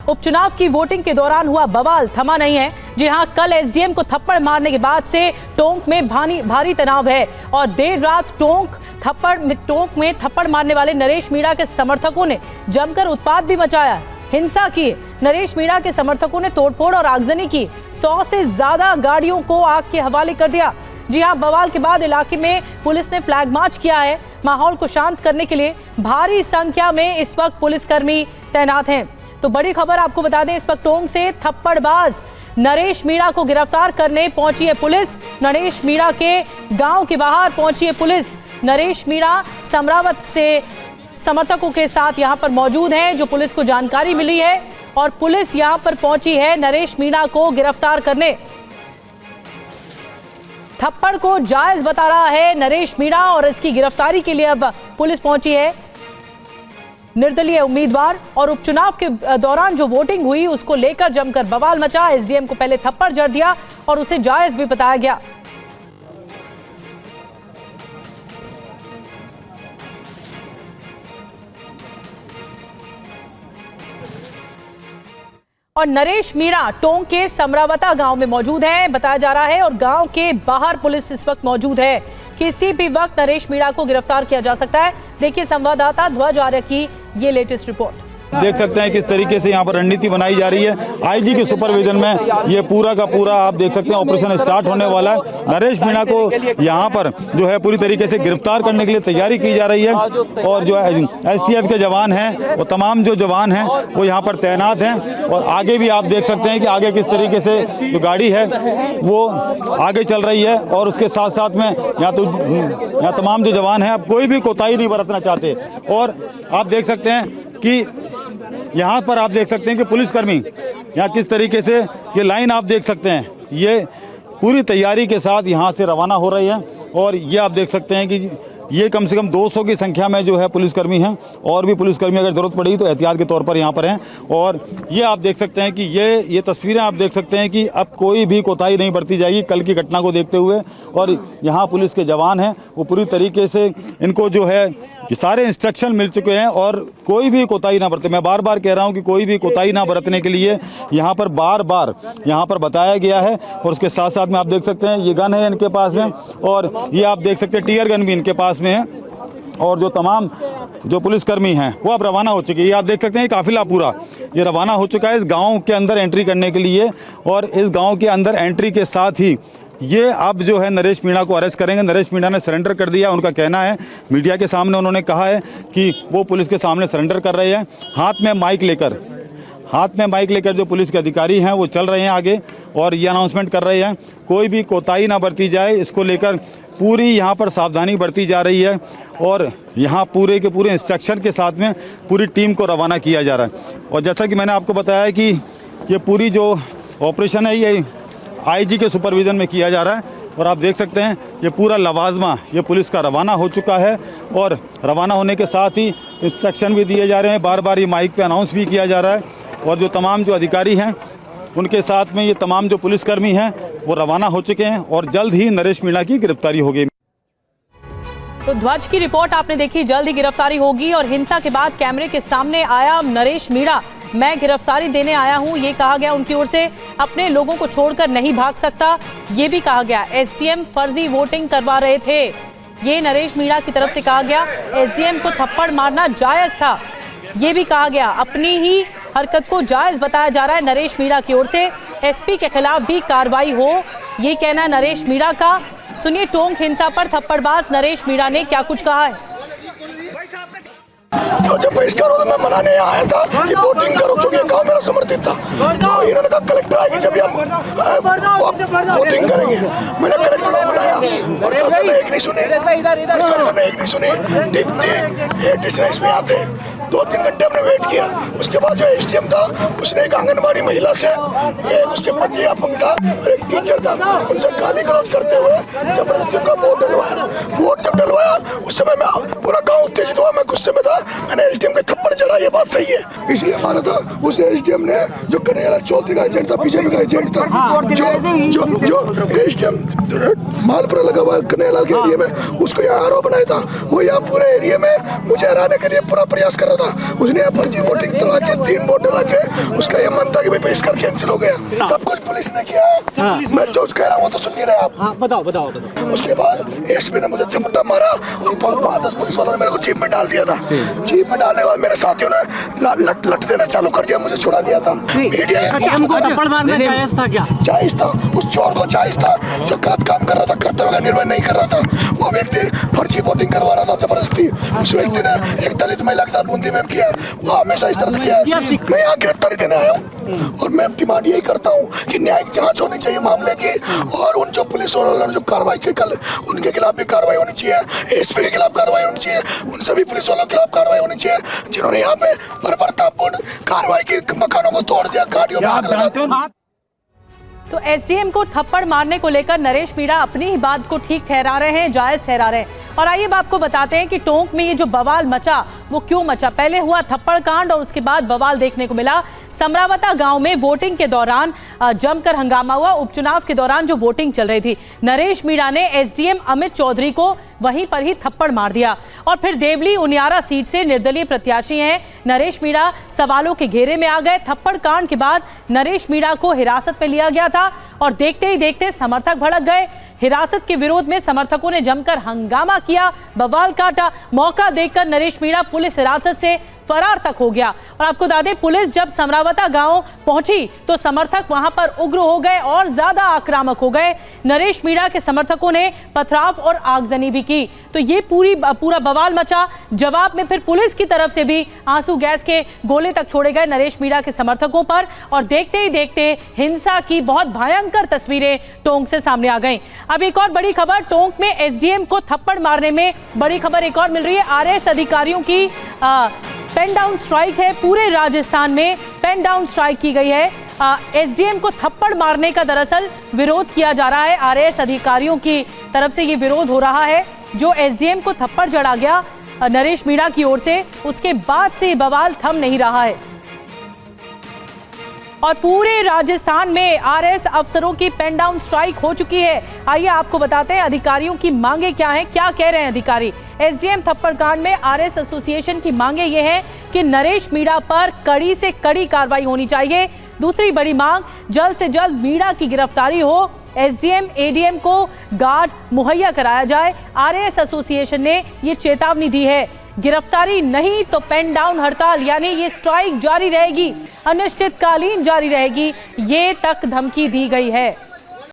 उपचुनाव की वोटिंग के दौरान हुआ बवाल थमा नहीं है। जी हां, कल एसडीएम को थप्पड़ मारने के बाद से टोंक में भारी तनाव है और देर रात टोंक में थप्पड़ मारने वाले नरेश मीणा के समर्थकों ने जमकर उत्पात भी मचाया, हिंसा की। नरेश मीणा के समर्थकों ने तोड़फोड़ और आगजनी की। 100 से ज्यादा गाड़ियों को आग के हवाले कर दिया। जी हां, बवाल के बाद इलाके में पुलिस ने फ्लैग मार्च किया है। माहौल को शांत करने के लिए भारी संख्या में इस वक्त पुलिसकर्मी तैनात हैं। तो बड़ी खबर आपको बता दें, इस वक्त टोंक से थप्पड़बाज नरेश मीणा को गिरफ्तार करने पहुंची है पुलिस। नरेश मीणा के गांव के बाहर पहुंची है पुलिस। नरेश मीणा समरावत से समर्थकों के साथ यहां पर मौजूद हैं, जो पुलिस को जानकारी मिली है और पुलिस यहां पर पहुंची है नरेश मीणा को गिरफ्तार करने। थप्पड़ को जायज बता रहा है नरेश मीणा और इसकी गिरफ्तारी के लिए अब पुलिस पहुंची है। निर्दलीय उम्मीदवार और उपचुनाव के दौरान जो वोटिंग हुई उसको लेकर जमकर बवाल मचा। एसडीएम को पहले थप्पड़ जड़ दिया और उसे जायज भी बताया गया। और नरेश मीणा टोंक के समरावता गांव में मौजूद हैं, बताया जा रहा है, और गांव के बाहर पुलिस इस वक्त मौजूद है। किसी भी वक्त नरेश मीणा को गिरफ्तार किया जा सकता है। देखिए संवाददाता ध्वज आर्य की ये लेटेस्ट रिपोर्ट। देख सकते हैं किस तरीके से यहाँ पर रणनीति बनाई जा रही है। आईजी के सुपरविजन में ये पूरा का पूरा आप देख सकते हैं ऑपरेशन स्टार्ट होने वाला है। नरेश मीणा को यहाँ पर जो है पूरी तरीके से गिरफ्तार करने के लिए तैयारी की जा रही है और जो है एसटीएफ के जवान हैं वो तमाम जो जवान हैं वो यहाँ पर तैनात हैं। और आगे भी आप देख सकते हैं कि आगे किस तरीके से जो गाड़ी है वो आगे चल रही है और उसके साथ साथ में यहाँ तमाम जो जवान हैं अब कोई भी कोताही नहीं बरतना चाहते। और आप देख सकते हैं कि यहाँ पर आप देख सकते हैं कि पुलिसकर्मी यहाँ किस तरीके से ये लाइन आप देख सकते हैं, ये पूरी तैयारी के साथ यहाँ से रवाना हो रही है। और ये आप देख सकते हैं कि ये कम से कम 200 की संख्या में जो है पुलिसकर्मी हैं और भी पुलिसकर्मी अगर ज़रूरत पड़ी तो एहतियात के तौर पर यहाँ पर हैं। और ये आप देख सकते हैं कि ये तस्वीरें आप देख सकते हैं कि अब कोई भी कोताही नहीं बरती जाएगी कल की घटना को देखते हुए। और यहाँ पुलिस के जवान हैं वो पूरी तरीके से इनको जो है सारे इंस्ट्रक्शन मिल चुके हैं और कोई भी कोताही ना बरते। मैं बार बार कह रहा हूँ कि कोई भी कोताही ना बरतने के लिए यहाँ पर बार बार यहाँ पर बताया गया है। और उसके साथ साथ में आप देख सकते हैं ये गन है इनके पास में और ये आप देख सकते हैं टीयर गन भी इनके पास में है। और जो तमाम जो पुलिसकर्मी हैं वो अब रवाना हो चुके हैं। ये आप देख सकते हैं काफिला पूरा ये रवाना हो चुका है इस गांव के अंदर एंट्री करने के लिए। और इस गांव के अंदर एंट्री के साथ ही ये अब जो है नरेश मीणा को अरेस्ट करेंगे। नरेश मीणा ने सरेंडर कर दिया। उनका कहना है मीडिया के सामने उन्होंने कहा है कि वो पुलिस के सामने सरेंडर कर रहे हैं। हाथ में माइक लेकर जो पुलिस के अधिकारी हैं वो चल रहे हैं आगे और ये अनाउंसमेंट कर रहे हैं कोई भी कोताही ना बरती जाए। इसको लेकर पूरी यहाँ पर सावधानी बरती जा रही है और यहाँ पूरे के पूरे इंस्ट्रक्शन के साथ में पूरी टीम को रवाना किया जा रहा है। और जैसा कि मैंने आपको बताया कि ये पूरी जो ऑपरेशन है ये आईजी के सुपरविज़न में किया जा रहा है। और आप देख सकते हैं ये पूरा लवाजमा ये पुलिस का रवाना हो चुका है और रवाना होने के साथ ही इंस्ट्रक्शन भी दिए जा रहे हैं। बार बार ये माइक पे अनाउंस भी किया जा रहा है और जो तमाम जो अधिकारी हैं उनके साथ में ये तमाम जो पुलिसकर्मी हैं वो रवाना हो चुके हैं और जल्द ही नरेश मीणा की गिरफ्तारी होगी। तो ध्वज की रिपोर्ट आपने देखी, जल्द ही गिरफ्तारी होगी। और हिंसा के बाद कैमरे के सामने आया नरेश मीणा, मैं गिरफ्तारी देने आया हूं, ये कहा गया उनकी ओर से। अपने लोगों को छोड़कर नहीं भाग सकता, ये भी कहा गया। एसडीएम फर्जी वोटिंग करवा रहे थे, ये नरेश मीणा की तरफ से कहा गया। एसडीएम को थप्पड़ मारना जायज था, ये भी कहा गया। अपनी ही हरकत को जायज बताया जा रहा है नरेश मीणा की ओर से। एसपी के खिलाफ भी कार्रवाई हो, ये कहना है नरेश मीणा का। सुनिए टोंक हिंसा पर थप्पड़बाज नरेश मीणा ने क्या कुछ कहा है। तो जब बहिष्कार होता मैं मनाने आया था कि वोटिंग करो क्योंकि गांव मेरा समर्थित था। तो इन्होंने कहा कलेक्टर आएगी जब हम वोटिंग करेंगे। मैंने कलेक्टर को बुलाया और प्रशासन ने एक नहीं सुनी। इसमें आते 2-3 घंटे हमने वेट किया। उसके बाद जो एसडीएम था उसने एक आंगनबाड़ी महिला से, एक उसके पति अपंग था और एक टीचर था, उनसे गाली गलौज करते हुए जबरदस्ती उनका वोट जब डलवाया उस समय मैं पूरा गाँव उत्तेजित हुआ। मैं गुस्से में था, मैंने एसडीएम के थप्पड़ चढ़ा, ये बात सही है। इसलिए हमारा था उस एसडीएम ने जो कन्हैया चौधरी का एजेंट था, बीजेपी का एजेंट था, जो एसडीएम मालपुरा लगा हुआ कन्हैया के एरिया में, उसको यहाँ आरोप बनाया था। वो यहाँ पूरे एरिया में मुझे हराने के लिए पूरा प्रयास कर रहा था। उसने फर्जी वोटिंग तड़ा के 3 वोट लगे, उसका ये मन था कि भाई बहिष्कार कैंसिल हो गया। सब कुछ पुलिस ने किया है। मैं जो कह रहा हूँ तो सुन नहीं रहे आप। बताओ। उसके बाद एसपी ने मुझे झपट्टा मारा और 5-10 पुलिस वालों ने मेरे को जीप में डाल दिया था। जीप में डालने के बाद मेरे साथियों ने लट देना चालू कर दिया, मुझे छुड़ा लिया था। मीडिया थप्पड़ मारना जायज था क्या? जायज था, उस चोर को जायज था जो गलत काम कर रहा था, करते हुए निर्णय नहीं कर रहा था। वो व्यक्ति फर्जी वोटिंग करवा रहा था जबरदस्ती। उस व्यक्ति ने एक दलित महिला के साथ बूंदी में किया, वो हमेशा इस तरह से किया। मैं यहाँ गिरफ्तारी देने आया हूँ और मैं डिमांड यही करता हूँ कि न्यायिक जांच होनी चाहिए मामले की, और उन जो पुलिस वालों ने जो कार्रवाई की कल, उनके खिलाफ भी कार्रवाई होनी चाहिए। एसपी के खिलाफ कार्रवाई होनी चाहिए, उन सभी पुलिस वालों के खिलाफ कार्रवाई होनी चाहिए जिन्होंने यहाँ पे बर्बरतापूर्ण कार्रवाई की, मकानों को तोड़ दिया, गाड़ियों में आग लगा दी। तो एसडीएम को थप्पड़ मारने को लेकर नरेश मीणा अपनी ही बात को ठीक ठहरा रहे हैं, जायज ठहरा रहे हैं। और आइए अब आपको बताते हैं कि टोंक में ये जो बवाल मचा वो क्यों मचा। पहले हुआ थप्पड़ कांड और उसके बाद बवाल देखने को मिला। समरावता गांव में वोटिंग के दौरान जमकर हंगामा हुआ। उपचुनाव के दौरान जो वोटिंग चल रही थी, नरेश मीणा ने एसडीएम अमित चौधरी को वहीं पर ही थप्पड़ मार दिया। और फिर देवली उनियारा सीट से निर्दलीय प्रत्याशी हैं नरेश मीणा सवालों के घेरे में आ गए। थप्पड़ कांड के बाद नरेश मीणा को हिरासत में लिया गया था और देखते ही देखते समर्थक भड़क गए। हिरासत के विरोध में समर्थकों ने जमकर हंगामा किया, बवाल काटा। मौका देखकर नरेश मीणा पुलिस हिरासत से फरार तक हो गया। और आपको बता दें, पुलिस जब समरावता गांव पहुंची तो समर्थक वहां पर उग्र हो गए और ज्यादा आक्रामक हो गए। नरेश मीणा के समर्थकों ने पथराव और आगजनी भी की। तो ये पूरा बवाल मचा। जवाब में फिर पुलिस की तरफ से भी आंसू गैस के गोले तक छोड़े गए नरेश मीणा के समर्थकों पर। और देखते ही देखते हिंसा की बहुत भयंकर तस्वीरें टोंक से सामने आ गईं। अब एक और बड़ी खबर, टोंक में एसडीएम को थप्पड़ मारने में बड़ी खबर एक और मिल रही है। आरएएस अधिकारियों की पेन डाउन स्ट्राइक है। पूरे राजस्थान में पेन डाउन स्ट्राइक की गई है। एसडीएम को थप्पड़ मारने का दरअसल विरोध किया जा रहा है। आरएएस अधिकारियों की तरफ से ये विरोध हो रहा है। जो एसडीएम को थप्पड़ जड़ा गया नरेश मीणा की ओर से, उसके बाद से बवाल थम नहीं रहा है। और पूरे राजस्थान में आरएएस अफसरों की पेन डाउन स्ट्राइक हो चुकी है। आइए आपको बताते हैं अधिकारियों की मांगे क्या हैं, क्या कह रहे हैं अधिकारी। एसडीएम थप्पड़ कांड में आरएएस एसोसिएशन की मांगे ये हैं कि नरेश मीणा पर कड़ी से कड़ी कार्रवाई होनी चाहिए। दूसरी बड़ी मांग, जल्द से जल्द मीणा की गिरफ्तारी हो। एसडीएम एडीएम को गार्ड मुहैया कराया जाए। आरएएस एसोसिएशन ने ये चेतावनी दी है, गिरफ्तारी नहीं तो पेन डाउन हड़ताल यानी ये स्ट्राइक जारी रहेगी, अनिश्चितकालीन जारी रहेगी, ये तक धमकी दी गई है।